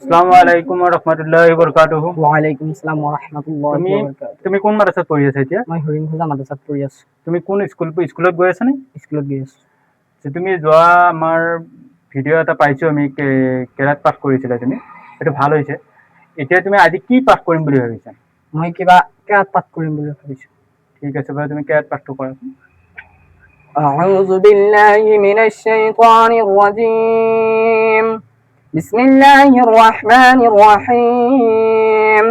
আসসালামু আলাইকুম ওয়া রাহমাতুল্লাহি ওয়া বারাকাতুহু। ওয়ালাইকুম আসসালাম ওয়া রাহমাতুল্লাহি তুমি ওয়া বারাকাতুহু। তুমি কোন মাদ্রাসাত পঢ়ি আছা এতিয়া? মই হৰিণখোলা মাদ্ৰাছাত পঢ়ি আছো। তুমি কোন স্কুলত গৈ আছা নে? স্কুলত গৈ আছো। তুমি যোৱা আমাৰ ভিডিঅ' এটা পাইছো, আমি কেৰাত পাঠ কৰিছিলা তুমি, সেইটো ভাল হৈছে। এতিয়া তুমি আজি কি পাঠ কৰিম বুলি ভাবিছা? মই কিবা কেৰাত পাঠ কৰিম বুলি ভাবিছো। ঠিক আছে বাৰু, তুমি কেৰাত পাঠটো কৰাচোন। أعوذ بالله من الشيطان الرجيم. بسم الله الرحمن الرحيم.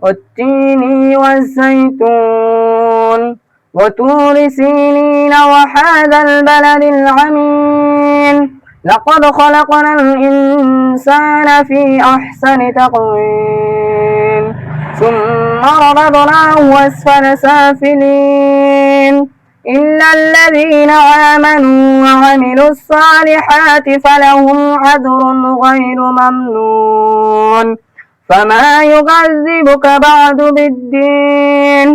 والتين والزيتون وطور سينين وهذا البلد العميم. لقد خلقنا الإنسان في أحسن تقويم ثم رددناه أسفل سافلين إلا الذين آمنوا وعملوا الصالحات فلهم أجر غير ممنون فما يكذبك بعد بالدين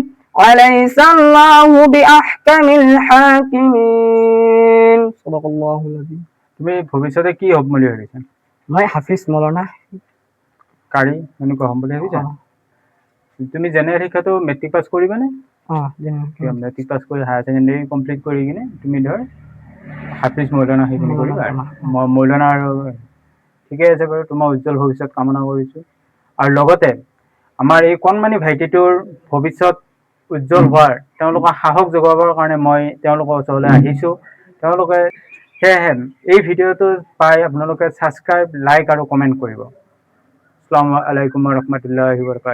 أليس الله بأحكم الحاكمين صدق الله العظيم. তুমি ভৱিষ্যতে কি হ'ব বুলি ভাবিছা? মই হাফিজ মৌলানা কাৰি এনেকুৱা হ'ম বুলি ভাবিছা? তুমি জেনেৰেল শিক্ষাটো মেট্ৰিক পাছ কৰিবানে? মেট্ৰিক পাছ কৰি হায়াৰ ছেকেণ্ডেৰী কমপ্লিট কৰি কিনে তুমি ধৰ হাফিজ মৌলানা সেইখিনি কৰিবা। মৌলানা আৰু ঠিকে আছে বাৰু, তোমাৰ উজ্জ্বল ভৱিষ্যত কামনা কৰিছোঁ। আৰু লগতে আমাৰ এই কণমানি ভাইটিটোৰ ভৱিষ্যত উজ্জ্বল হোৱাৰ, তেওঁলোকক সাহস যোগাবৰ কাৰণে মই তেওঁলোকৰ ওচৰলৈ আহিছোঁ। তেওঁলোকে সেয়েহে এই ভিডিঅ'টো পাই আপোনালোকে ছাবস্ক্ৰাইব, লাইক আৰু কমেণ্ট কৰিব। আসসালামু আলাইকুম ওয়া ৰাহমাতুল্লাহি ওয়া বাৰাকাতুহু।